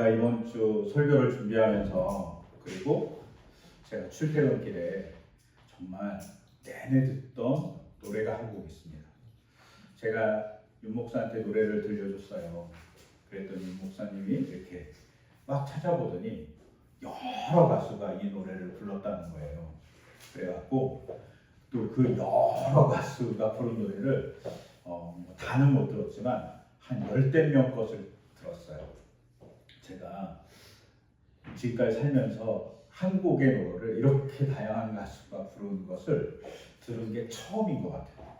제가 이번 주 설교를 준비하면서 그리고 제가 출퇴근길에 정말 내내 듣던 노래가 한 곡 있습니다. 제가 윤 목사한테 노래를 들려줬어요. 그랬더니 윤 목사님이 이렇게 막 찾아보더니 여러 가수가 이 노래를 불렀다는 거예요. 그래갖고 또 그 여러 가수가 부른 노래를 다는 못 들었지만 한 10대 명 것을 들었어요. 제가 지금까지 살면서 한국의 노래를 이렇게 다양한 가수가 부르는 것을 들은 게 처음인 것 같아요.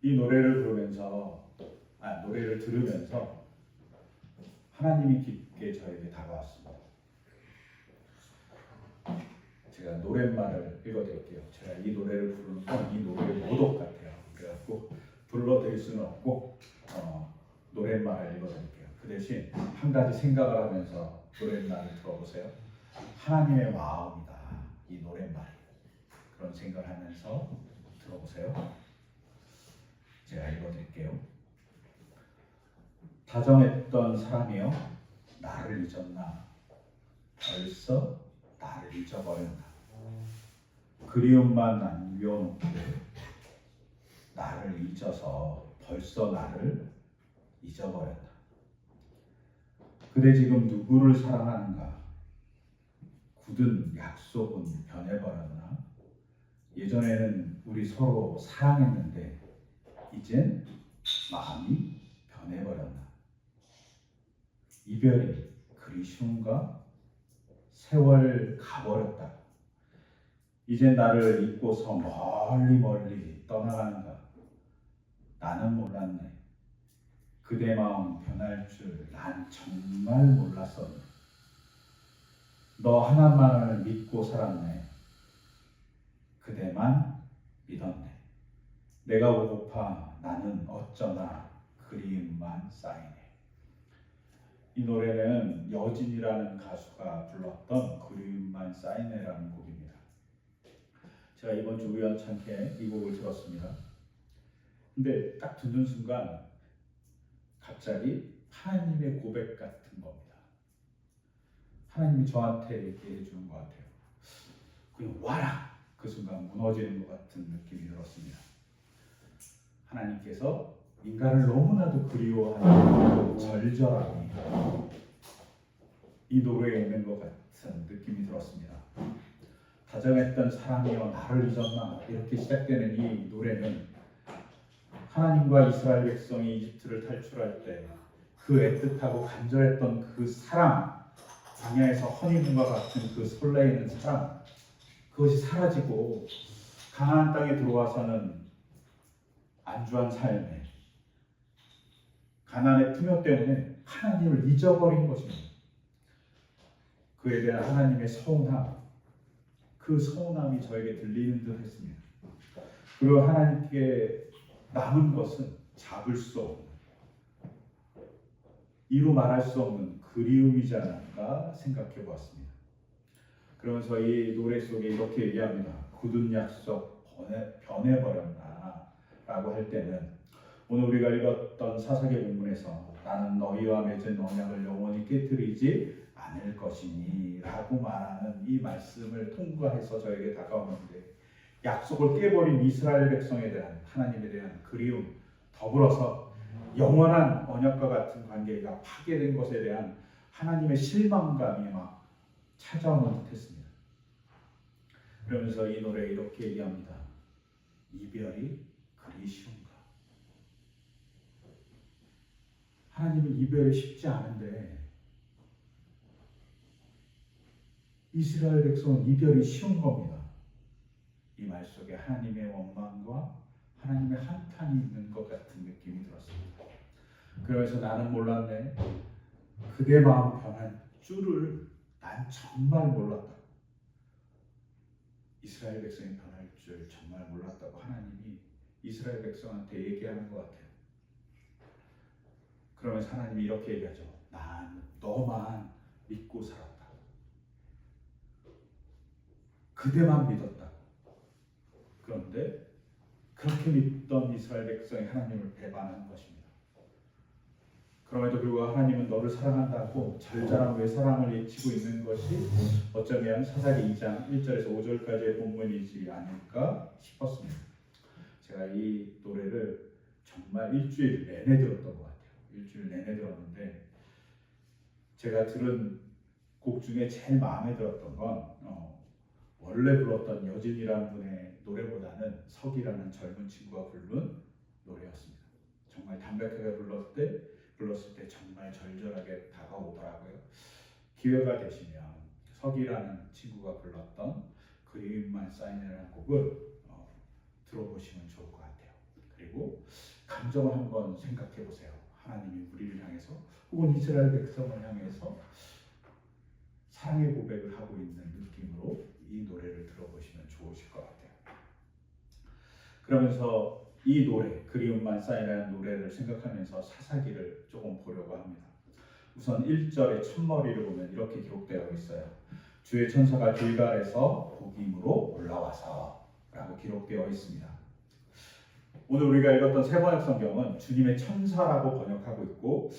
이 노래를 들으면서 하나님이 깊게 저에게 다가왔습니다. 제가 노랫말을 읽어드릴게요. 제가 이 노래를 부르는 건 이 노래의 모독 같아요. 그래갖고 불러드릴 수는 없고 노랫말을 읽어드릴게요. 그 대신 한 가지 생각을 하면서 노랫말을 들어보세요. 하나님의 마음이다. 이 노랫말이. 그런 생각을 하면서 들어보세요. 제가 읽어드릴게요. 다정했던 사람이여 나를 잊었나? 벌써 나를 잊어버렸나? 그리움만 남겨놓고 나를 잊어서 벌써 나를 잊어버렸나? 그대 지금 누구를 사랑하는가? 굳은 약속은 변해버렸나? 예전에는 우리 서로 사랑했는데 이젠 마음이 변해버렸나? 이별이 그리 쉬운가? 세월 가버렸다. 이제 나를 잊고서 멀리 떠나가는가? 나는 몰랐네. 그대 마음 변할 줄 난 정말 몰랐었네. 너 하나만을 믿고 살았네. 그대만 믿었네. 내가 보고파 나는 어쩌나 그리움만 쌓이네. 이 노래는 여진이라는 가수가 불렀던 그리움만 쌓이네라는 곡입니다. 제가 이번 주 우연찮게 이 곡을 들었습니다. 근데 딱 듣는 순간 갑자기 하나님의 고백 같은 겁니다. 하나님이 저한테 얘기해 주는 것 같아요. 그냥 와라! 그 순간 무너지는 것 같은 느낌이 들었습니다. 하나님께서 인간을 너무나도 그리워하는 절절함이 이 노래에 있는 것 같은 느낌이 들었습니다. 다정했던 사람이여 나를 잊었나? 이렇게 시작되는 이 노래는 하나님과 이스라엘 백성이 이집트를 탈출할 때 그 애틋하고 간절했던 그 사랑, 광야에서 허니문과 같은 그 설레이는 사랑, 그것이 사라지고 가나안 땅에 들어와서는 안주한 삶에 가나안의 풍요 때문에 하나님을 잊어버린 것입니다. 그에 대한 하나님의 서운함, 그 서운함이 저에게 들리는 듯 했습니다. 그리고 하나님께 남은 것은 잡을 수 없는, 이루 말할 수 없는 그리움이지 않을까 생각해 보았습니다. 그러면서 이 노래 속에 이렇게 얘기합니다. 굳은 약속 변해버렸나? 라고 할 때는 오늘 우리가 읽었던 사사기 본문에서 나는 너희와 맺은 언약을 영원히 깨뜨리지 않을 것이니 라고 말하는 이 말씀을 통과해서 저에게 다가오는데, 약속을 깨버린 이스라엘 백성에 대한 하나님에 대한 그리움, 더불어서 영원한 언약과 같은 관계가 파괴된 것에 대한 하나님의 실망감이 막 찾아오는 듯 했습니다. 그러면서 이 노래에 이렇게 얘기합니다. 이별이 그리 쉬운가? 하나님은 이별이 쉽지 않은데 이스라엘 백성은 이별이 쉬운 겁니다. 이 말 속에 하나님의 원망과 하나님의 한탄이 있는 것 같은 느낌이 들었습니다. 그러면서 나는 몰랐네. 그대 마음 변할 줄을 난 정말 몰랐다. 이스라엘 백성이 변할 줄 정말 몰랐다고 하나님이 이스라엘 백성한테 얘기하는 것 같아요. 그러면서 하나님이 이렇게 얘기하죠. 난 너만 믿고 살았다. 그대만 믿었다. 그런데 그렇게 믿던 이스라엘 백성이 하나님을 배반한 것입니다. 그럼에도 불구하고 하나님은 너를 사랑한다고 절절한 외사랑을 외치고 있는 것이 어쩌면 사사기 2장 1절에서 5절까지의 본문이지 않을까 싶었습니다. 제가 이 노래를 정말 일주일 내내 들었던 것 같아요. 일주일 내내 들었는데 제가 들은 곡 중에 제일 마음에 들었던 건 원래 불렀던 여진이라는 분의 노래보다는 석이라는 젊은 친구가 부른 노래였습니다. 정말 담백하게 불렀을 때 정말 절절하게 다가오더라고요. 기회가 되시면 석이라는 친구가 불렀던 그리움만 쌓이네라는 곡을 들어보시면 좋을 것 같아요. 그리고 감정을 한번 생각해 보세요. 하나님이 우리를 향해서 혹은 이스라엘 백성을 향해서 사랑의 고백을 하고 있는 느낌으로 이 노래를 들어보시면 좋으실 것 같아요. 그러면서 이 노래, 그리움만 쌓이라는 노래를 생각하면서 사사기를 조금 보려고 합니다. 우선 1절의 첫머리를 보면 이렇게 기록되어 있어요. 주의 천사가 길갈에서 복임으로 올라와서 라고 기록되어 있습니다. 오늘 우리가 읽었던 세번역 성경은 주님의 천사라고 번역하고 있고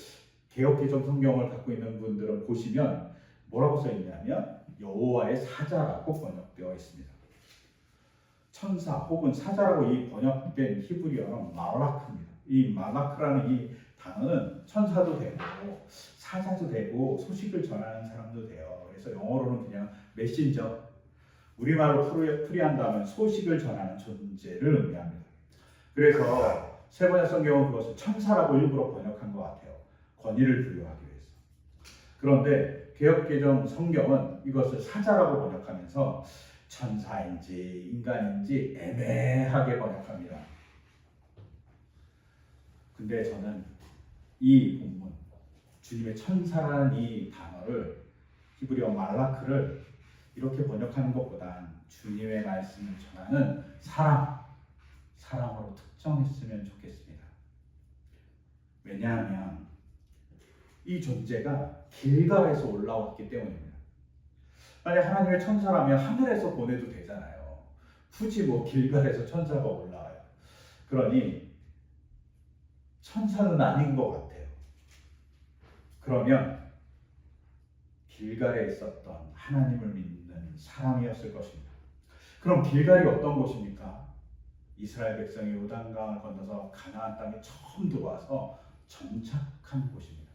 개역개정 성경을 갖고 있는 분들은 보시면 뭐라고 써 있냐면 여호와의 사자라고 번역되어 있습니다. 천사 혹은 사자라고 이 번역된 히브리어는 말라크입니다. 이 말라크라는 이 단어는 천사도 되고 사자도 되고 소식을 전하는 사람도 돼요. 그래서 영어로는 그냥 메신저, 우리말로 풀이한다면 소식을 전하는 존재를 의미합니다. 그래서 세번역 성경은 그것을 천사라고 일부러 번역한 것 같아요. 권위를 부여하기 위해서. 그런데 개역개정 성경은 이것을 사자라고 번역하면서 천사인지 인간인지 애매하게 번역합니다. 근데 저는 이 본문, 주님의 천사라는 이 단어를 히브리어 말라크를 이렇게 번역하는 것보단 주님의 말씀을 전하는 사랑으로 특정했으면 좋겠습니다. 왜냐하면 이 존재가 길갈에서 올라왔기 때문입니다. 만약 하나님의 천사라면 하늘에서 보내도 되잖아요. 굳이 길갈에서 천사가 올라와요. 그러니 천사는 아닌 것 같아요. 그러면 길갈에 있었던 하나님을 믿는 사람이었을 것입니다. 그럼 길갈이 어떤 곳입니까? 이스라엘 백성이 요단강을 건너서 가나안 땅에 처음 들어와서 정착한 곳입니다.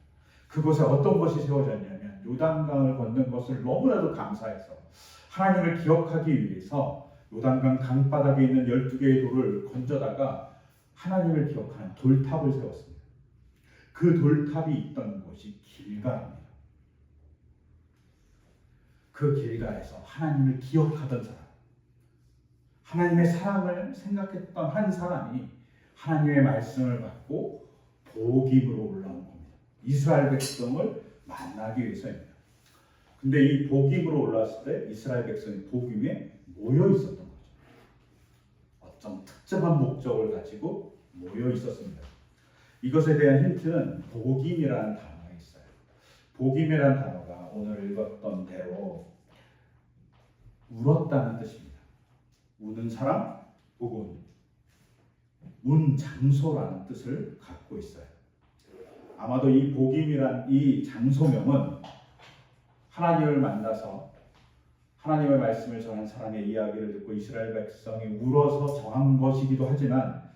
그곳에 어떤 것이 세워졌냐면 요단강을 건넌 것을 너무나도 감사해서 하나님을 기억하기 위해서 요단강 강바닥에 있는 12개의 돌을 건져다가 하나님을 기억하는 돌탑을 세웠습니다. 그 돌탑이 있던 곳이 길갈입니다. 그 길갈에서 하나님을 기억하던 사람, 하나님의 사랑을 생각했던 한 사람이 하나님의 말씀을 받고 복임으로 올라온 겁니다. 이스라엘 백성을 만나기 위해서입니다. 근데 이 복임으로 올라왔을 때 이스라엘 백성이 복임에 모여 있었던 거죠. 어떤 특정한 목적을 가지고 모여 있었습니다. 이것에 대한 힌트는 복임이라는 단어에 있어요. 복임이라는 단어가 오늘 읽었던 대로 울었다는 뜻입니다. 우는 사람 혹은 운 장소라는 뜻을 갖고 있어요. 아마도 이 복임이란 이 장소명은 하나님을 만나서 하나님의 말씀을 전한 사람의 이야기를 듣고 이스라엘 백성이 울어서 정한 것이기도 하지만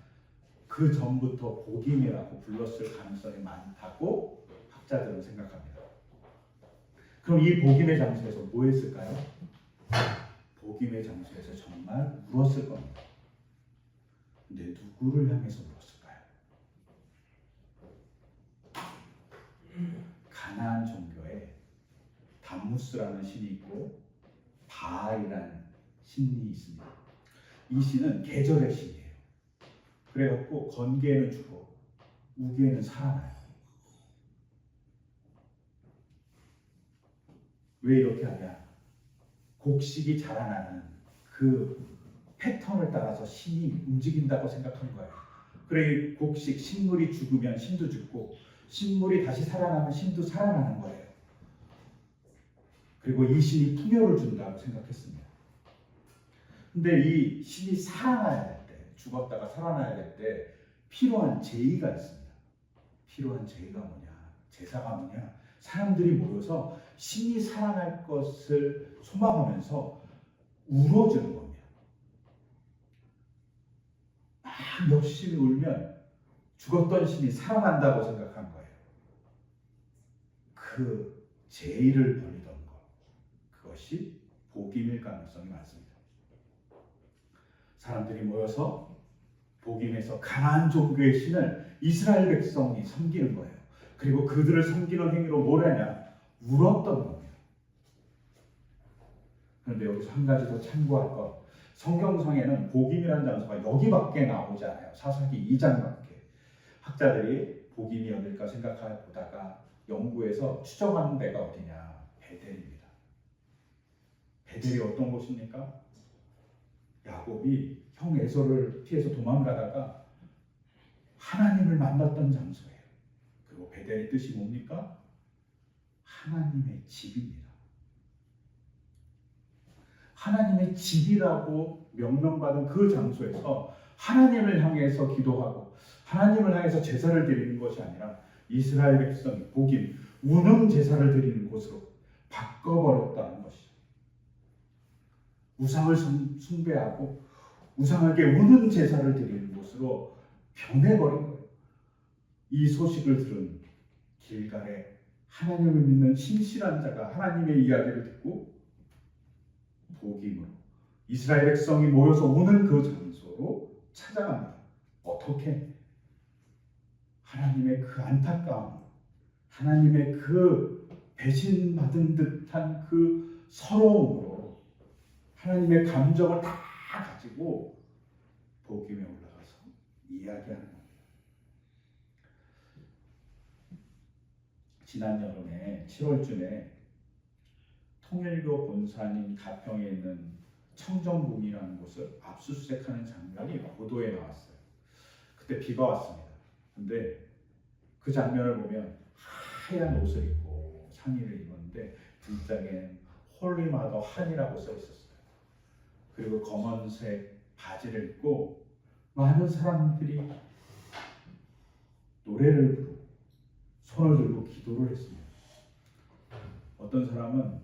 그 전부터 복임이라고 불렀을 가능성이 많다고 학자들은 생각합니다. 그럼 이 복임의 장소에서 뭐 했을까요? 복임의 장소에서 정말 울었을 겁니다. 근데 누구를 향해서 울었을까요? 가나안 종교에 담무스라는 신이 있고 바알이라는 신이 있습니다. 이 신은 계절의 신이에요. 그래갖고 건기에는 죽어 우기에는 살아나요. 왜 이렇게 하냐? 곡식이 자라나는 그 패턴을 따라서 신이 움직인다고 생각한 거예요. 그래 곡식, 식물이 죽으면 신도 죽고 식물이 다시 살아나면 신도 살아나는 거예요. 그리고 이 신이 풍요를 준다고 생각했습니다. 근데 이 신이 살아나야 될 때, 죽었다가 살아나야 될 때 필요한 제의가 있습니다. 필요한 제의가 뭐냐? 제사가 뭐냐? 사람들이 모여서 신이 살아날 것을 소망하면서 울어주는 겁니다. 막 열심히 울면 죽었던 신이 살아난다고 생각한 거예요. 그 제의를 벌이던 것, 그것이 복임일 가능성이 많습니다. 사람들이 모여서 복임에서 가나안 종교의 신을 이스라엘 백성이 섬기는 거예요. 그리고 그들을 섬기는 행위로 뭘 하냐? 울었던 겁니다. 그런데 여기서 한 가지 더 참고할 것, 성경상에는 복임이라는 장소가 여기밖에 나오지 않아요. 사사기 2장밖에. 학자들이 복임이 어딜까 생각해보다가 연구해서 추정하는 데가 어디냐? 베델입니다. 베델이 어떤 곳입니까? 야곱이 형 에서를 피해서 도망가다가 하나님을 만났던 장소예요. 그리고 베델의 뜻이 뭡니까? 하나님의 집입니다. 하나님의 집이라고 명명받은 그 장소에서 하나님을 향해서 기도하고 하나님을 향해서 제사를 드리는 것이 아니라 이스라엘 백성이 복임, 운음 제사를 드리는 곳으로 바꿔버렸다는 것이죠. 우상을 숭배하고 우상에게 우는 제사를 드리는 곳으로 변해버린 거예요. 이 소식을 들은 길갈에 하나님을 믿는 신실한 자가 하나님의 이야기를 듣고 복임으로 이스라엘 백성이 모여서 우는 그 장소로 찾아갑니다. 어떻게? 하나님의 그 안타까움, 하나님의 그 배신받은 듯한 그 서러움으로 하나님의 감정을 다 가지고 복임에 올라가서 이야기하는 겁니다. 지난 여름에 7월쯤에 통일교 본사인 가평에 있는 청정궁이라는 곳을 압수수색하는 장면이 보도에 나왔어요. 그때 비가 왔습니다. 근데 그 장면을 보면 하얀 옷을 입고 상의를 입었는데 등짝엔 홀리마더 한이라고 써 있었어요. 그리고 검은색 바지를 입고 많은 사람들이 노래를 부르고 손을 들고 기도를 했습니다. 어떤 사람은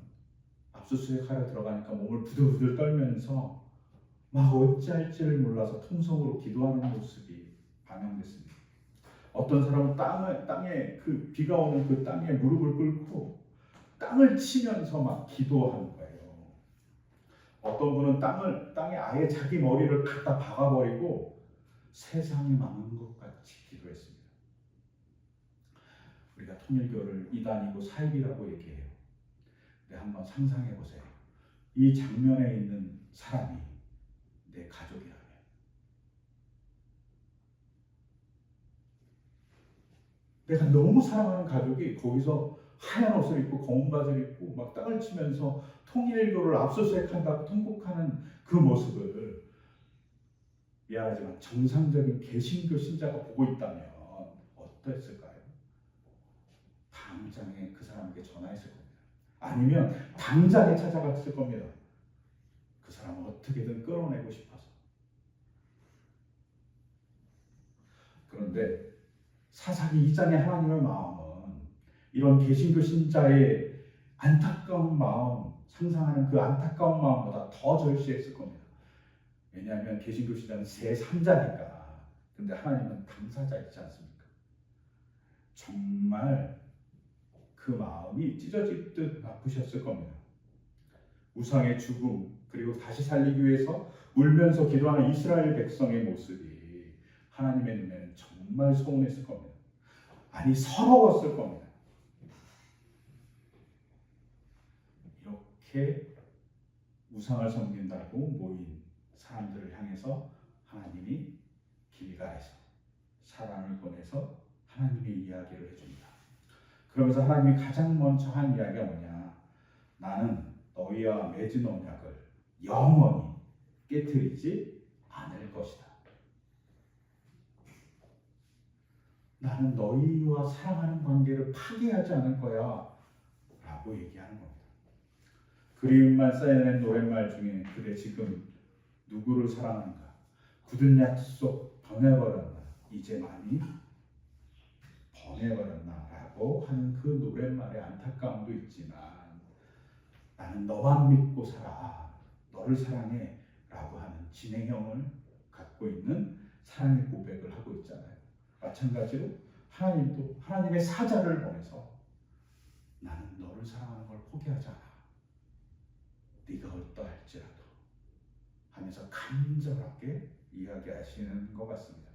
압수수색하러 들어가니까 몸을 부들부들 떨면서 막 어찌할지를 몰라서 통성으로 기도하는 모습이 반영됐습니다. 어떤 사람은 땅에 그 비가 오는 그 땅에 무릎을 꿇고 땅을 치면서 막 기도하는 거예요. 어떤 분은 땅에 아예 자기 머리를 갖다 박아버리고 세상이 망한 것 같이 기도했습니다. 우리가 통일교를 이단이고 사입이라고 얘기해요. 근데 한번 상상해 보세요. 이 장면에 있는 사람이 내 가족이라면 내가 너무 사랑하는 가족이 거기서 하얀 옷을 입고 검은 바지를 입고 막 땅을 치면서 통일교를 압수수색한다고 통곡하는 그 모습을 미안하지만 정상적인 개신교 신자가 보고 있다면 어땠을까요? 당장에 그 사람에게 전화했을 겁니다. 아니면 당장에 찾아갔을 겁니다. 그 사람을 어떻게든 끌어내고 싶어서. 그런데 사사기 2장의 하나님의 마음은 이런 개신교 신자의 안타까운 마음, 상상하는 그 안타까운 마음보다 더 절실했을 겁니다. 왜냐하면 개신교 신자는 새 3자니까. 근데 하나님은 당사자이지 않습니까? 정말 그 마음이 찢어질 듯 아프셨을 겁니다. 우상의 죽음, 그리고 다시 살리기 위해서 울면서 기도하는 이스라엘 백성의 모습이 하나님의 눈에는 정말 서운했을 겁니다. 아니, 서러웠을 겁니다. 이렇게 우상을 섬긴다고 모인 사람들을 향해서 하나님이 길갈에서 사람을 보내서 하나님의 이야기를 해줍니다. 그러면서 하나님이 가장 먼저 한 이야기가 뭐냐? 나는 너희와 맺은 언약을 영원히 깨트리지 않을 것이다. 나는 너희와 사랑하는 관계를 파괴하지 않을 거야 라고 얘기하는 겁니다. 그리움만 쌓여낸 노랫말 중에 그대 지금 누구를 사랑하는가? 굳은 약속 변해버렸나? 이제 많이 변해버렸나? 라고 라고 하는 그 노랫말에 안타까움도 있지만 나는 너만 믿고 살아. 너를 사랑해. 라고 하는 진행형을 갖고 있는 사랑의 고백을 하고 있잖아요. 마찬가지로 하나님도 하나님의 사자를 보내서 나는 너를 사랑하는 걸 포기하지 않아. 네가 어떠할지라도 하면서 간절하게 이야기하시는 것 같습니다.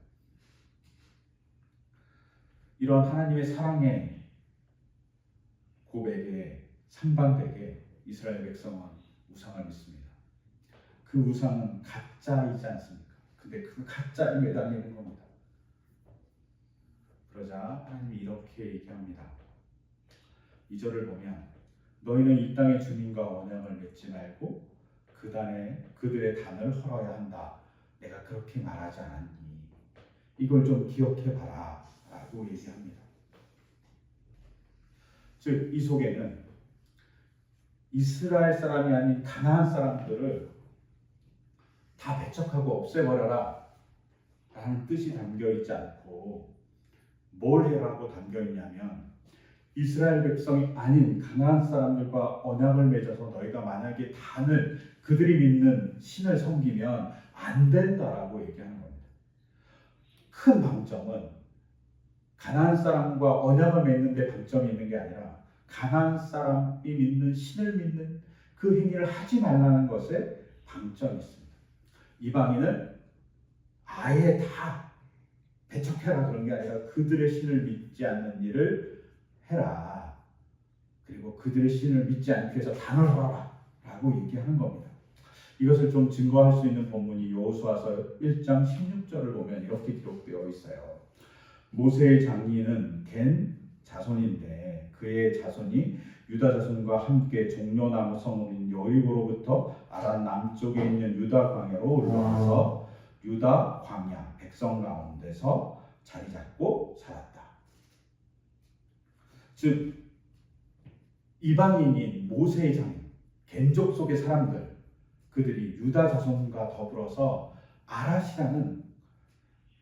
이런 하나님의 사랑의 고백에 상반되게 이스라엘 백성은 우상을 믿습니다. 그 우상은 가짜이지 않습니까? 근데 그 가짜에 매달리는 겁니다. 그러자 하나님이 이렇게 얘기합니다. 2절을 보면 너희는 이 땅의 주민과 언약을 맺지 말고 그들의 단을 헐어야 한다. 내가 그렇게 말하지 않았니? 이걸 좀 기억해봐라 라고 얘기합니다. 즉 이 속에는 이스라엘 사람이 아닌 가나안 사람들을 다 배척하고 없애버려라 라는 뜻이 담겨있지 않고 뭘 해라고 담겨있냐면 이스라엘 백성이 아닌 가나안 사람들과 언약을 맺어서 너희가 만약에 단을 그들이 믿는 신을 섬기면 안 된다라고 얘기하는 겁니다. 큰 방점은 가나안 사람과 언약을 맺는 데 방점이 있는 게 아니라 가나안 사람이 믿는 신을 믿는 그 행위를 하지 말라는 것에 방점이 있습니다. 이방인은 아예 다 배척해라 그런 게 아니라 그들의 신을 믿지 않는 일을 해라. 그리고 그들의 신을 믿지 않기 위해서 단을 헐어라 라고 얘기하는 겁니다. 이것을 좀 증거할 수 있는 본문이 여호수아서 1장 16절을 보면 이렇게 기록되어 있어요. 모세의 장인은 겐 자손인데 그의 자손이 유다 자손과 함께 종려나무 성읍인 여리고로부터 아란 남쪽에 있는 유다 광야로 올라와서 유다 광야 백성 가운데서 자리 잡고 살았다. 즉 이방인인 모세의 장인 겐족 속의 사람들 그들이 유다 자손과 더불어서 아랏이라는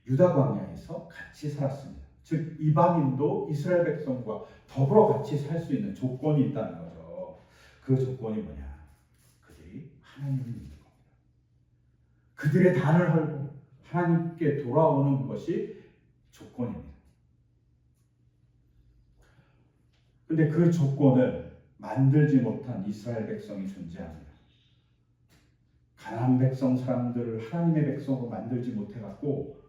유다 광야에서 같이 살았습니다. 즉 이방인도 이스라엘 백성과 더불어 같이 살 수 있는 조건이 있다는 거죠. 그 조건이 뭐냐? 그들이 하나님을 믿는 겁니다. 그들의 단을 헐고 하나님께 돌아오는 것이 조건입니다. 근데 그 조건을 만들지 못한 이스라엘 백성이 존재합니다. 가나안 백성 사람들을 하나님의 백성으로 만들지 못해갖고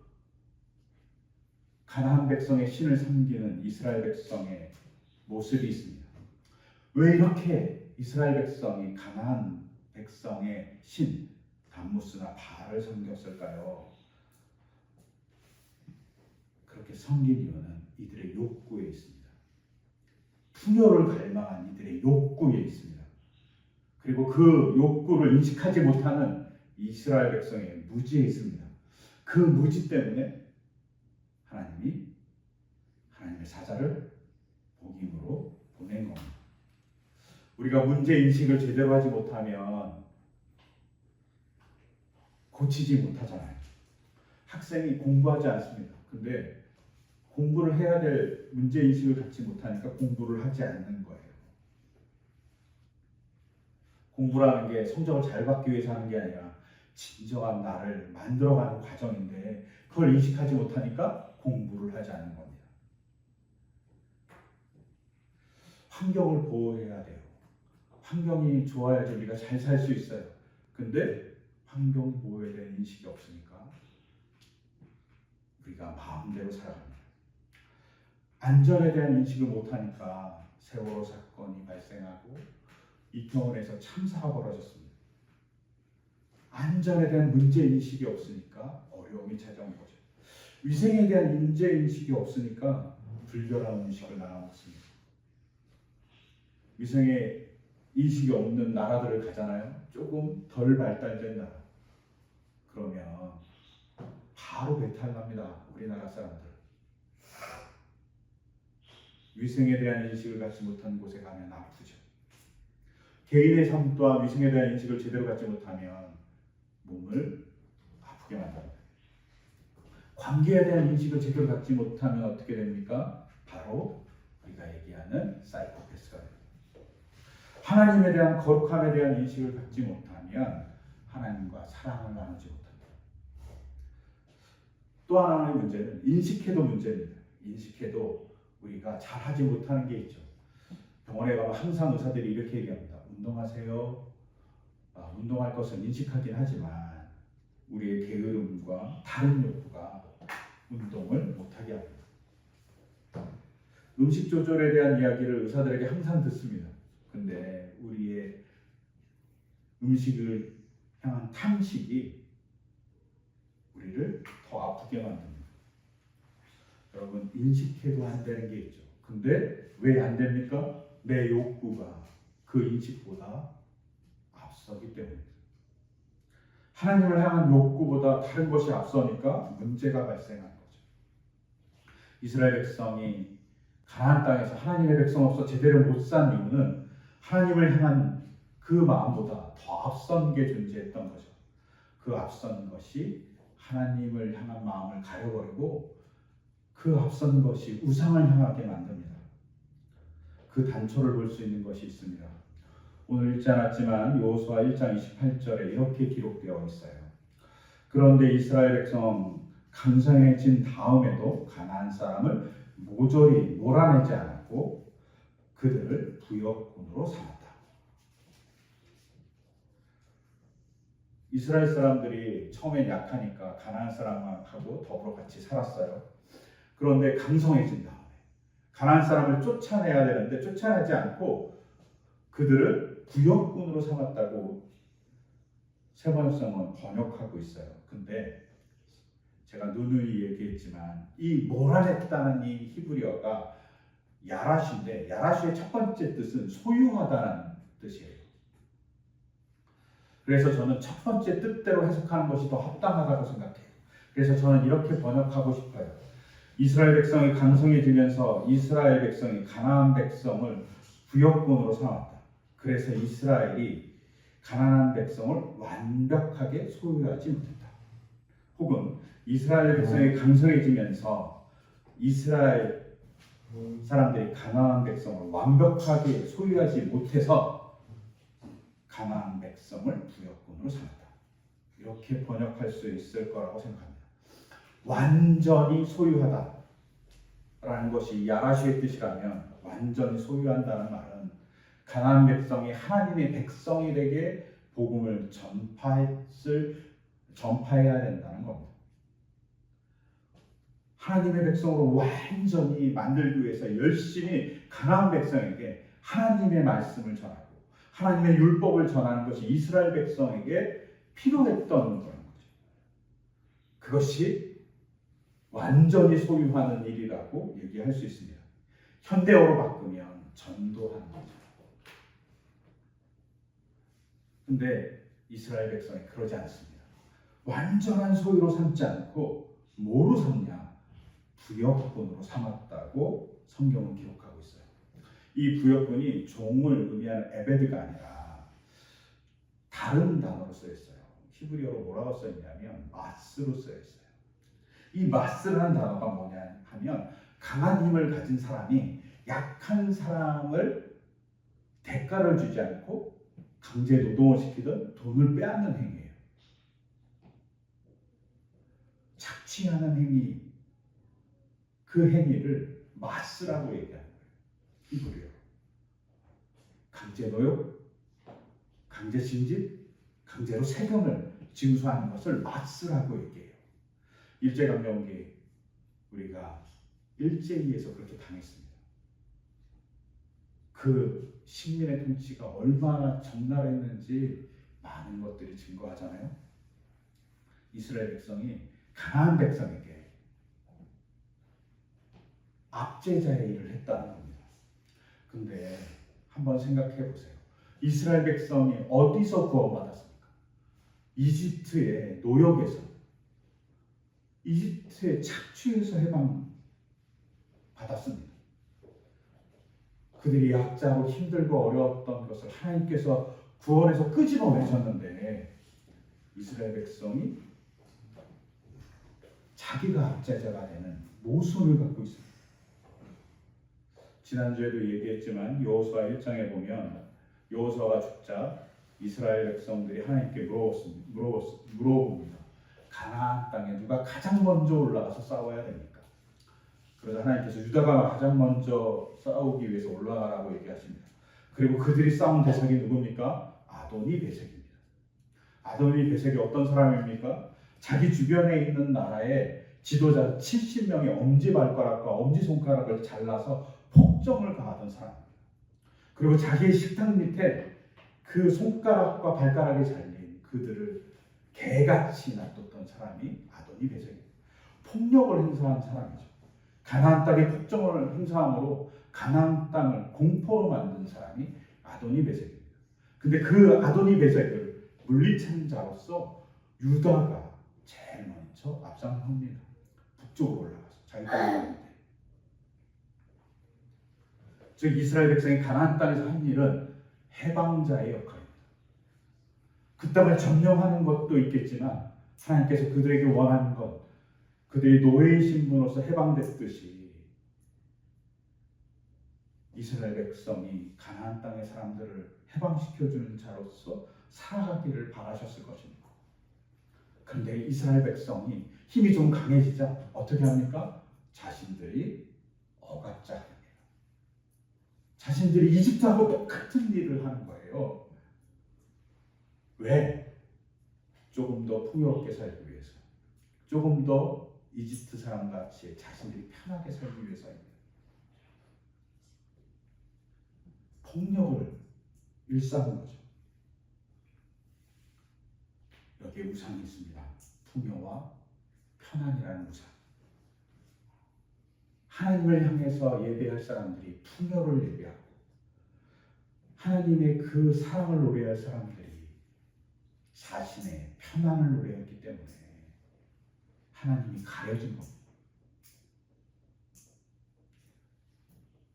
가나안 백성의 신을 섬기는 이스라엘 백성의 모습이 있습니다. 왜 이렇게 이스라엘 백성이 가나안 백성의 신 담무스나 바알을 섬겼을까요? 그렇게 섬긴 이유는 이들의 욕구에 있습니다. 풍요를 갈망한 이들의 욕구에 있습니다. 그리고 그 욕구를 인식하지 못하는 이스라엘 백성의 무지에 있습니다. 그 무지 때문에 하나님이 하나님의 사자를 복임으로 보낸 겁니다. 우리가 문제 인식을 제대로 하지 못하면 고치지 못하잖아요. 학생이 공부하지 않습니다. 근데 공부를 해야 될 문제 인식을 갖지 못하니까 공부를 하지 않는 거예요. 공부라는 게 성적을 잘 받기 위해서 하는 게 아니라 진정한 나를 만들어가는 과정인데 그걸 인식하지 못하니까 공부를 하지 않는 겁니다. 환경을 보호해야 돼요. 환경이 좋아야지 우리가 잘 살 수 있어요. 근데 환경 보호에 대한 인식이 없으니까 우리가 마음대로 살아갑니다. 안전에 대한 인식을 못하니까 세월호 사건이 발생하고 이태원에서 참사가 벌어졌습니다. 안전에 대한 문제 인식이 없으니까 어려움이 찾아온 거죠. 위생에 대한 문제 인식이 없으니까 불결한 음식을 나눠 먹습니다. 위생에 인식이 없는 나라들을 가잖아요. 조금 덜 발달된 나라. 그러면 바로 배탈 납니다. 우리나라 사람들. 위생에 대한 인식을 갖지 못한 곳에 가면 아프죠. 개인의 삶 또한 위생에 대한 인식을 제대로 갖지 못하면 몸을 아프게 만듭니다. 관계에 대한 인식을 제대로 갖지 못하면 어떻게 됩니까? 바로 우리가 하나님에 대한 거룩함에 대한 인식을 갖지 못하면 하나님과 사랑을 나누지 못합니다. 또 하나의 문제는 인식해도 문제입니다. 인식해도 우리가 잘하지 못하는 게 있죠. 병원에 가면 항상 의사들이 이렇게 얘기합니다. 운동하세요. 운동할 것을 인식하긴 하지만 우리의 게으름과 다른 욕구가 운동을 못하게 합니다. 음식 조절에 대한 이야기를 의사들에게 항상 듣습니다. 근데 우리의 음식을 향한 탐식이 우리를 더 아프게 만듭니다. 여러분, 인식해도 안 되는 게 있죠. 근데 왜 안 됩니까? 내 욕구가 그 인식보다 앞서기 때문입니다. 하나님을 향한 욕구보다 다른 것이 앞서니까 문제가 발생한 거죠. 이스라엘 백성이 가나안 땅에서 하나님의 백성으로서 제대로 못 산 이유는 하나님을 향한 그 마음보다 더 앞선 게 존재했던 거죠. 그 앞선 것이 하나님을 향한 마음을 가려버리고 그 앞선 것이 우상을 향하게 만듭니다. 그 단초를 볼 수 있는 것이 있습니다. 오늘 읽지 않았지만 여호수아 1장 28절에 이렇게 기록되어 있어요. 그런데 이스라엘 백성 강성해진 다음에도 가나안 사람을 모조리 몰아내지 않았고 그들을 부역군으로 삼았다. 이스라엘 사람들이 처음엔 약하니까 가나안 사람하고 더불어 같이 살았어요. 그런데 강성해진 다음에 가나안 사람을 쫓아내야 되는데 쫓아내지 않고 그들을 부역군으로 삼았다고 세번역성은 번역하고 있어요. 근데 제가 누누이 얘기했지만 이 몰아냈다는 이 히브리어가 야라시인데 야라시의 첫 번째 뜻은 소유하다는 뜻이에요. 그래서 저는 첫 번째 뜻대로 해석하는 것이 더 합당하다고 생각해요. 그래서 저는 이렇게 번역하고 싶어요. 이스라엘 백성이 강성해지면서 이스라엘 백성이 가나안 백성을 부역군으로 삼았다. 그래서 이스라엘이 가나안 백성을 완벽하게 소유하지 못했다. 혹은 이스라엘 백성이 강성해지면서 이스라엘 사람들이 가나안 백성을 완벽하게 소유하지 못해서 가나안 백성을 부역군으로 삼았다. 이렇게 번역할 수 있을 거라고 생각합니다. 완전히 소유하다라는 것이 야라시의 뜻이라면 완전히 소유한다는 말은 가나안 백성이 하나님의 백성이 되게 복음을 전파해야 된다는 겁니다. 하나님의 백성으로 완전히 만들기 위해서 열심히 가나안 백성에게 하나님의 말씀을 전하고 하나님의 율법을 전하는 것이 이스라엘 백성에게 필요했던 거라는 거죠. 그것이 완전히 소유하는 일이라고 얘기할 수 있습니다. 현대어로 바꾸면 전도하는 거죠. 근데 이스라엘 백성이 그러지 않습니다. 완전한 소유로 삼지 않고 뭐로 삼냐? 부역군으로 삼았다고 성경은 기록하고 있어요. 이 부역군이 종을 의미하는 에베드가 아니라 다른 단어로 쓰였어요. 히브리어로 뭐라고 써있냐면 마스로 쓰여있어요. 이 마스라는 단어가 뭐냐 하면 강한 힘을 가진 사람이 약한 사람을 대가를 주지 않고 강제 노동을 시키든 돈을 빼앗는 행위예요. 착취하는 행위, 그 행위를 마스라고 얘기하는 거예요. 히브리어. 강제 노역, 강제 진집, 강제로 세금을 징수하는 것을 마스라고 얘기해요. 일제강점기 우리가 일제히에서 그렇게 당했습니다. 그 식민의 통치가 얼마나 적나라했는지 많은 것들이 증거하잖아요. 이스라엘 백성이 가나안 백성에게 압제자의 일을 했다는 겁니다. 근데 한번 생각해 보세요. 이스라엘 백성이 어디서 구원받았습니까? 이집트의 노역에서, 이집트의 착취에서 해방받았습니다. 그들이 약자로 힘들고 어려웠던 것을 하나님께서 구원해서 끄집어내셨는데 이스라엘 백성이 자기가 압제자가 되는 모순을 갖고 있습니다. 지난주에도 얘기했지만 여호수아 1장에 보면 여호수아가 죽자 이스라엘 백성들이 하나님께 물어봅니다. 가나안 땅에 누가 가장 먼저 올라가서 싸워야 됩니까? 그러자 하나님께서 유다가 가장 먼저 싸우기 위해서 올라가라고 얘기하십니다. 그리고 그들이 싸운 대상이 누굽니까? 아도니 베섹입니다. 아도니 베섹이 어떤 사람입니까? 자기 주변에 있는 나라의 지도자 70명의 엄지발가락과 엄지손가락을 잘라서 폭정을 가하던 사람입니다. 그리고 자기의 식탁 밑에 그 손가락과 발가락이 잘린 그들을 개같이 놔뒀던 사람이 아도니 베섹입니다. 폭력을 행사한 사람이죠. 가나안 땅에 폭정을 행사함으로 가나안 땅을 공포로 만든 사람이 아도니 베섹입니다. 근데 그 아도니 베섹을 물리치는 자로서 유다가 제일 먼저 앞장섭니다. 북쪽으로 올라가서 자기 땅에 가는데, 즉 이스라엘 백성이 가나안 땅에서 한 일은 해방자의 역할입니다. 그 땅을 점령하는 것도 있겠지만 하나님께서 그들에게 원하는 것, 그들이 노예이신 분으로서 해방됐듯이 이스라엘 백성이 가나안 땅의 사람들을 해방시켜주는 자로서 살아가기를 바라셨을 것입니다. 그런데 이스라엘 백성이 힘이 좀 강해지자 어떻게 합니까? 자신들이 억압자 됩니다. 자신들이 이집트하고 똑같은 일을 하는 거예요. 왜? 조금 더 풍요롭게 살기 위해서, 조금 더 이집트 사람같이 자신들이 편하게 살기 위해서입니다. 폭력을 일삼는 거죠. 여기에 우상이 있습니다. 풍요와 편안이라는 우상. 하나님을 향해서 예배할 사람들이 풍요를 예배하고 하나님의 그 사랑을 노래할 사람들이 자신의 편안을 노래했기 때문에 하나님이 가려진 겁니다.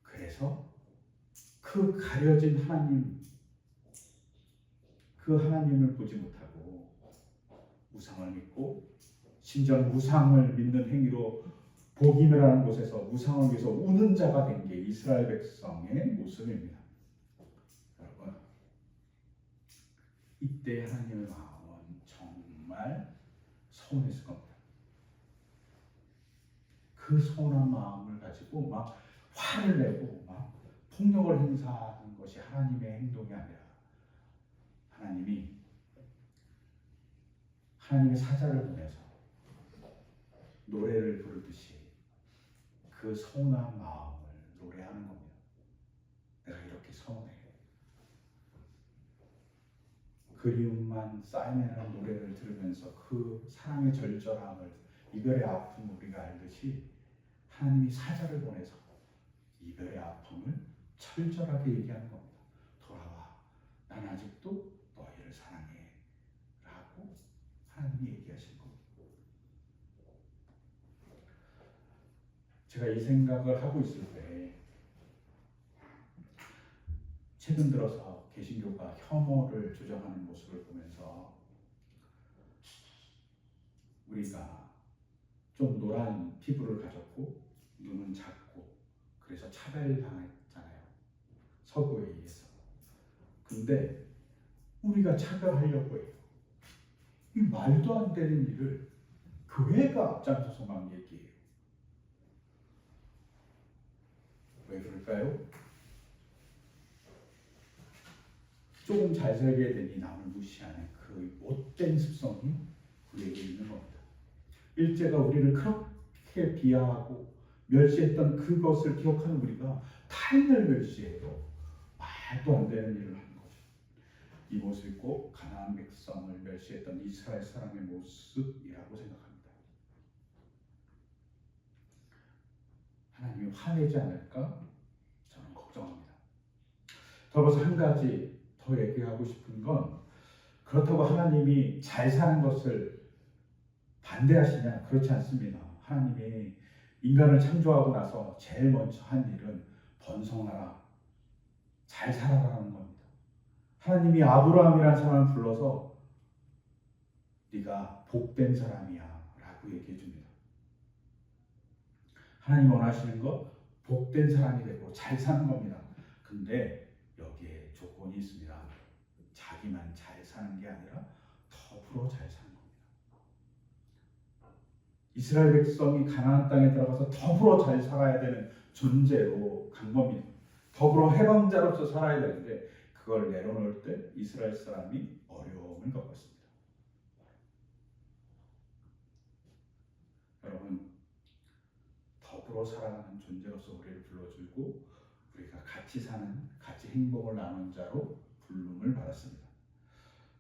그래서 그 가려진 하나님, 그 하나님을 보지 못하고 우상을 믿고 심지어 우상을 믿는 행위로 복임이라는 곳에서 우상을 위해서 우는 자가 된 게 이스라엘 백성의 모습입니다. 여러분, 이때 하나님의 마음은 정말 서운했을 겁니다. 그 서운한 마음을 가지고 막 화를 내고 막 폭력을 행사하는 것이 하나님의 행동이 아니라 하나님의 사자를 보내서 노래를 부르듯이 그 서운한 마음을 노래하는 겁니다. 내가 이렇게 서운해. 그리움만 쌓이는 노래를 들으면서 그 사랑의 절절함을, 이별의 아픔을 우리가 알듯이 하나님이 사자를 보내서 이별의 아픔을 철저하게 얘기하는 겁니다. 돌아와, 난 아직도 너희를 사랑해 라고 하나님이 얘기하신 겁니다. 제가 이 생각을 하고 있을 때 최근 들어서 개신교가 혐오를 조장하는 모습을 보면서 우리가 좀 노란 피부를 가졌고 눈은 작고 그래서 차별당했잖아요. 서구에 의해서. 근데 우리가 차별하려고 해요. 이 말도 안 되는 일을 교회가 앞장서서 막 얘기해요. 왜 그럴까요? 조금 잘 살게 되니 남을 무시하는 그 못된 습성이 우리에게 있는 겁니다. 일제가 우리를 그렇게 비하하고 멸시했던 그것을 기억하는 우리가 타인을 멸시해도 말도 안 되는 일을 하는 거죠. 이 모습이 꼭 가나안 백성을 멸시했던 이스라엘 사람의 모습이라고 생각합니다. 하나님이 화내지 않을까? 저는 걱정합니다. 더불어서 한 가지 더 얘기하고 싶은 건, 그렇다고 하나님이 잘 사는 것을 반대하시냐? 그렇지 않습니다. 하나님이 인간을 창조하고 나서 제일 먼저 한 일은 번성하라, 잘 살아가라는 겁니다. 하나님이 아브라함이라는 사람을 불러서 네가 복된 사람이야 라고 얘기해 줍니다. 하나님 원하시는 것 복된 사람이 되고 잘 사는 겁니다. 근데 여기에 조건이 조건이 있습니다. 자기만 잘 사는 게 아니라 더불어 잘 사는 겁니다. 이스라엘 백성이 가나안 땅에 들어가서 더불어 잘 살아야 되는 존재로 간 겁니다. 더불어 해방자로서 살아야 되는데 그걸 내려놓을 때 이스라엘 사람이 어려움을 겪었습니다. 여러분, 더불어 살아가는 존재로서 우리를 불러주고 우리가 같이 사는, 같이 행복을 나눈 자로 부름을 받았습니다.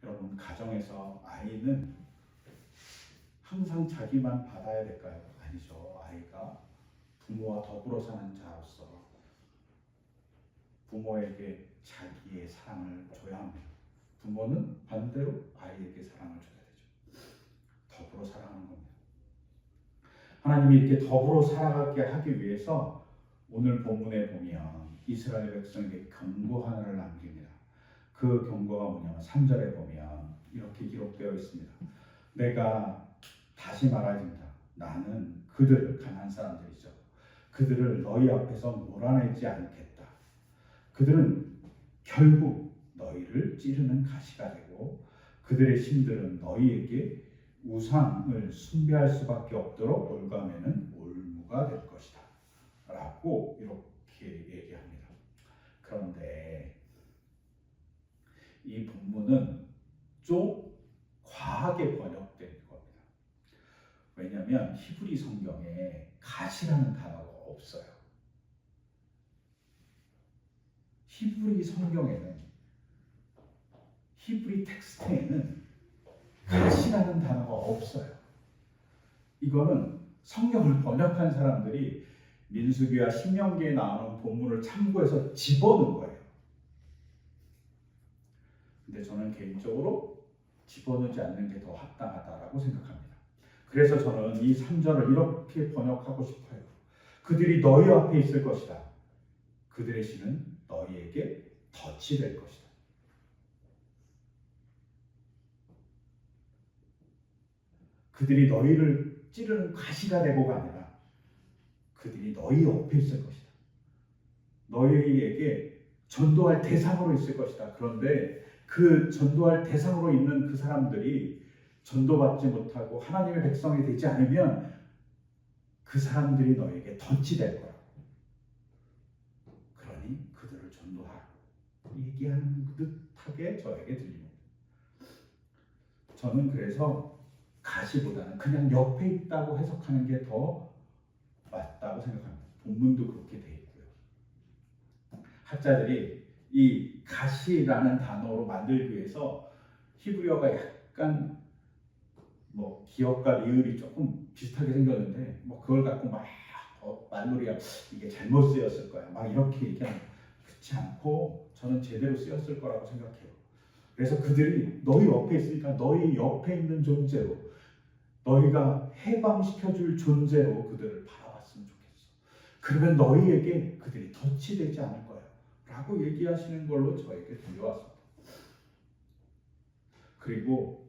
여러분, 가정에서 아이는 항상 자기만 받아야 될까요? 아니죠. 아이가 부모와 더불어 사는 자로서 부모에게 자기의 사랑을 줘야 합니다. 부모는 반대로 아이에게 사랑을 줘야 되죠. 더불어 살아가는 겁니다. 하나님이 이렇게 더불어 살아가게 하기 위해서 오늘 본문에 보면 이스라엘 백성에게 경고 하나를 남깁니다. 그 경고가 뭐냐면 3절에 보면 이렇게 기록되어 있습니다. 내가 다시 말하십니다. 나는 그들, 가나안 사람들이죠. 그들을 너희 앞에서 몰아내지 않겠다. 그들은 결국 너희를 찌르는 가시가 되고 그들의 신들은 너희에게 우상을 숭배할 수밖에 없도록 올가매는 올무가 될 것이다 라고 이렇게 얘기합니다. 그런데 이 본문은 좀 과하게 번역된 겁니다. 왜냐하면 히브리 성경에 가시라는 단어가 없어요. 히브리 성경에는, 히브리 텍스트에는 가시라는 단어가 없어요. 이거는 성경을 번역한 사람들이 민수기와 신명기에 나오는 본문을 참고해서 집어넣은 거예요. 근데 저는 개인적으로 집어넣지 않는 게 더 합당하다라고 생각합니다. 그래서 저는 이 3절을 이렇게 번역하고 싶어요. 그들이 너희 앞에 있을 것이다. 그들의 신은 너희에게 덫이 될 것이다. 그들이 너희를 찌르는 가시가 되고가 아니라 그들이 너희 옆에 있을 것이다. 너희에게 전도할 대상으로 있을 것이다. 그런데 그 전도할 대상으로 있는 그 사람들이 전도받지 못하고 하나님의 백성이 되지 않으면 그 사람들이 너에게 덫이 될 거라고. 그러니 그들을 전도하라. 얘기하는 듯하게 저에게 들립니다. 저는 그래서 가시보다는 그냥 옆에 있다고 해석하는 게 더 맞다고 생각합니다. 본문도 그렇게 돼 있고요. 학자들이 이 가시라는 단어로 만들기 위해서 히브리어가 약간 기역과 리을이 조금 비슷하게 생겼는데 그걸 갖고 막 말놀이야 이게 잘못 쓰였을 거야 막 이렇게 얘기하면 그렇지 않고 저는 제대로 쓰였을 거라고 생각해요. 그래서 그들이 너희 옆에 있으니까 너희 옆에 있는 존재로 너희가 해방시켜줄 존재로 그들을 바라봤으면 좋겠어. 그러면 너희에게 그들이 덫이 되지 않을 거야 라고 얘기하시는 걸로 저에게 들려왔습니다. 그리고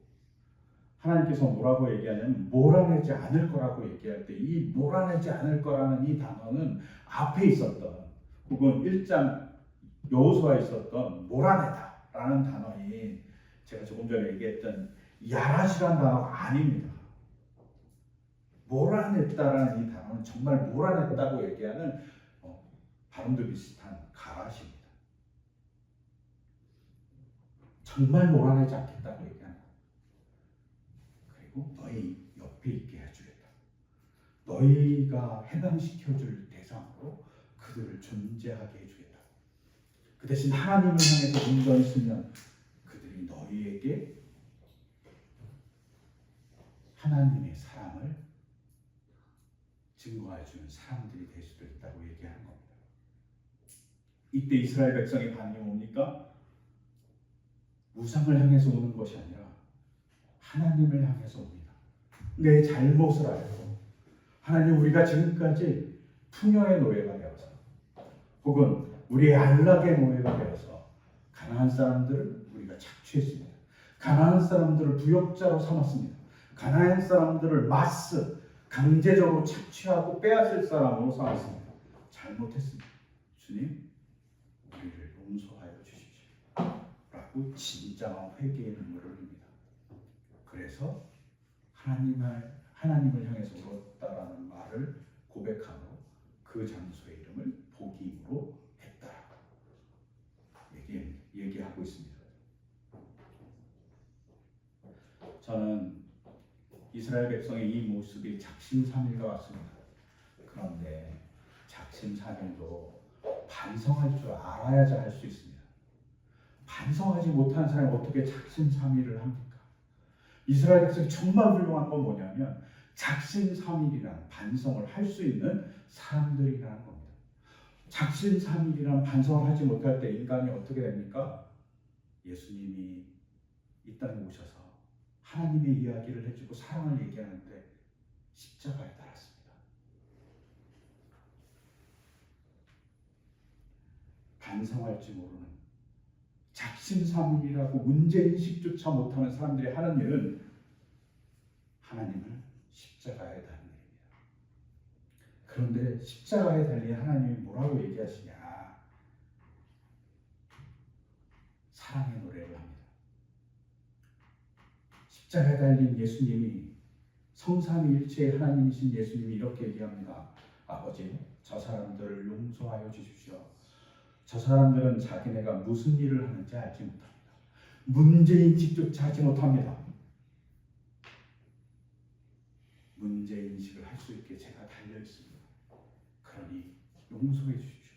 하나님께서 뭐라고 얘기하냐면 몰아내지 않을 거라고 얘기할 때 이 몰아내지 않을 거라는 이 단어는 앞에 있었던 혹은 1장 여호수아에 있었던 몰아내다 라는 단어인 제가 조금 전에 얘기했던 야라시라는 단어가 아닙니다. 몰아냈다라는 이 단어는 정말 몰아냈다고 얘기하는 발음도 비슷한 가라시입니다. 정말 몰아내지 않겠다고 얘기하는 거예요. 그리고 너희 옆에 있게 해주겠다. 너희가 해방시켜줄 대상으로 그들을 존재하게 해주겠다. 그 대신 하나님을 향해서 온전히 쓰면 그들이 너희에게 하나님의 사랑을 증거해주는 사람들이 될 수도 있다고 얘기하는 겁니다. 이때 이스라엘 백성의 반응이 뭡니까? 우상을 향해서 오는 것이 아니라 하나님을 향해서 옵니다. 내 잘못을 알고 하나님 우리가 지금까지 풍요의 노예가 되어서 혹은 우리의 안락의 노예가 되어서 가나안 사람들을 우리가 착취했습니다. 가나안 사람들을 부역자로 삼았습니다. 가나안 사람들을 강제적으로 착취하고 빼앗을 사람으로 삼았습니다. 잘못했습니다. 주님, 우리를 용서하여 주십시오. 고백하고 진정한 회개의 눈물을 흘립니다. 그래서 하나님을 향해서 울었다라는 말을 고백하고 그 장소의 이름을 복임으로 했다라고 얘기하고 있습니다. 저는 이스라엘 백성의 이 모습이 작심삼일과 같습니다. 그런데 작심삼일도 반성할 줄 알아야지 할 수 있습니다. 반성하지 못한 사람이 어떻게 작심삼일을 합니까? 이스라엘 백성이 정말 훌륭한 건 뭐냐면 작심삼일이라는 반성을 할 수 있는 사람들이라는 겁니다. 작심삼일이라는 반성을 하지 못할 때 인간이 어떻게 됩니까? 예수님이 이 땅에 오셔서 하나님의 이야기를 해주고 사랑을 얘기하는데 십자가에 달았습니다. 반성할지 모르는 작심삼일이라고 문제인식조차 못하는 사람들이 하는 일은 하나님을 십자가에 달는 일입니다. 그런데 십자가에 달린 하나님이 뭐라고 얘기하시냐? 사랑의 노래를 합니다. 십자가에 달린 예수님이 성삼위일체의 하나님이신 예수님이 이렇게 얘기합니다. 아버지, 저 사람들을 용서하여 주십시오. 저 사람들은 자기네가 무슨 일을 하는지 알지 못합니다. 문제인식조차 하지 못합니다. 문제인식을 할 수 있게 제가 달려있습니다. 그러니 용서해 주십시오.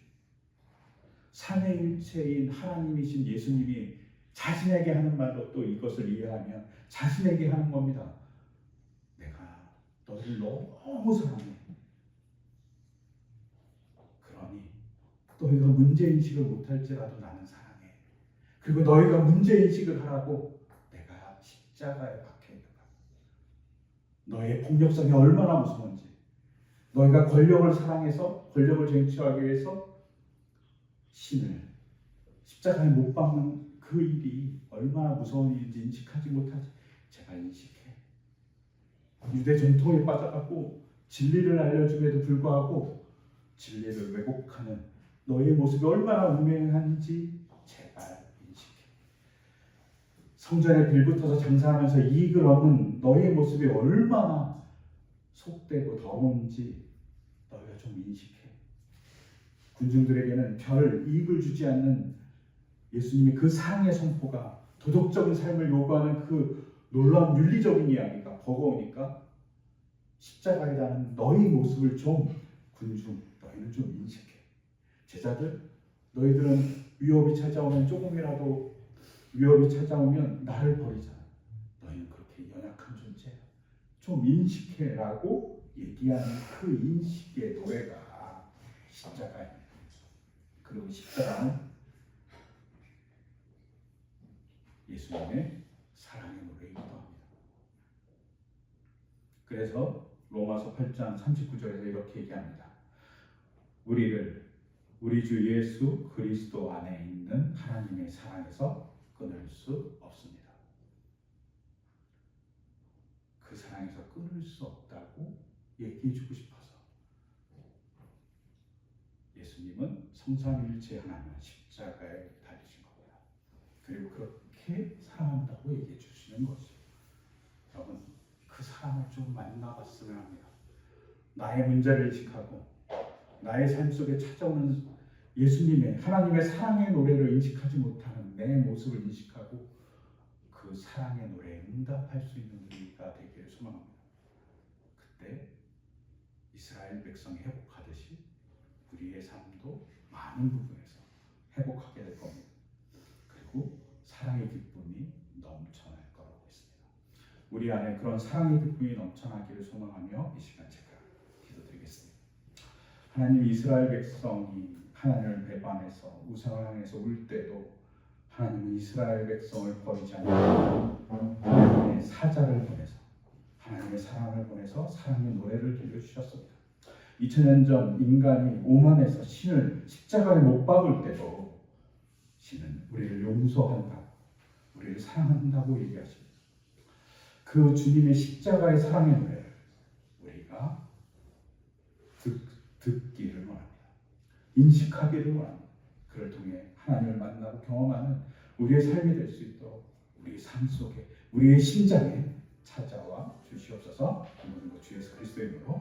삼위일체인 하나님이신 예수님이 자신에게 하는 말로 또 이것을 이해하면 자신에게 하는 겁니다. 내가 너를 너무 사랑해. 그러니 너희가 문제인식을 못할지라도 나는 사랑해. 그리고 너희가 문제인식을 하라고 내가 십자가에 박혀있는 거야. 너의 폭력성이 얼마나 무서운지, 너희가 권력을 사랑해서 권력을 쟁취하기 위해서 신을 십자가에 못 박는 그 일이 얼마나 무서운 일인지 인식하지 못하지. 제가 인식해. 유대 전통에 빠져갖고 진리를 알려줌에도 불구하고 진리를 왜곡하는 너의 모습이 얼마나 운명한지 제발 인식해. 성전에 빌붙어서 장사하면서 이익을 얻는 너의 모습이 얼마나 속되고 더러운지 너희가 좀 인식해. 군중들에게는 별 이익을 주지 않는 예수님의 그 사랑의 선포가 도덕적인 삶을 요구하는 그 놀라운 윤리적인 이야기가 버거우니까 십자가에 달린 너희 모습을 좀 군중 너희는 좀 인식해. 제자들, 너희들은 위협이 찾아오면 조금이라도 위협이 찾아오면 나를 버리잖아. 너희는 그렇게 연약한 존재야. 좀 인식해라고 얘기하는 그 인식의 노래가 십자가입니다. 그리고 십자가는 예수님의 사랑의 노래이기도 합니다. 그래서 로마서 8장 39절에서 이렇게 얘기합니다. 우리를 우리 주 예수 그리스도 안에 있는 하나님의 사랑에서 끊을 수 없습니다. 그 사랑에서 끊을 수 없다고 얘기해주고 싶어서 예수님은 성삼위일체 하나님은 십자가에 달리신 겁니다. 그리고 그렇게 사랑한다고 얘기해 주시는 것이죠. 여러분, 그 사람을 좀 만나봤으면 합니다. 나의 문제를 인식하고 나의 삶 속에 찾아오는 예수님의 하나님의 사랑의 노래를 인식하지 못하는 내 모습을 인식하고 그 사랑의 노래에 응답할 수 있는 우리가 되기를 소망합니다. 그때 이스라엘 백성이 회복하듯이 우리의 삶도 많은 부분에서 회복하게 될 겁니다. 그리고 사랑의 기쁨이 넘쳐날 거라고 했습니다. 우리 안에 그런 사랑의 기쁨이 넘쳐나기를 소망하며 이 시간 제가 기도드리겠습니다. 하나님, 이스라엘 백성이 하나님을 배반해서 우상을 향해서 울 때도 하나님은 이스라엘 백성을 버리지 않고 하나님의 사자를 보내서 하나님의 사랑을 보내서 사랑의 노래를 들려주셨습니다. 2000년 전 인간이 오만해서 신을 십자가에 못 박을 때도 신은 우리를 용서한다고 우리를 사랑한다고 얘기하십니다. 그 주님의 십자가의 사랑의 노래를 우리가 듣기를 원합니다. 인식하기를 원합니다. 그를 통해 하나님을 만나고 경험하는 우리의 삶이 될 수 있도록 우리 삶 속에 우리의 심장에 찾아와 주시옵소서. 주 예수 그리스도의 이름으로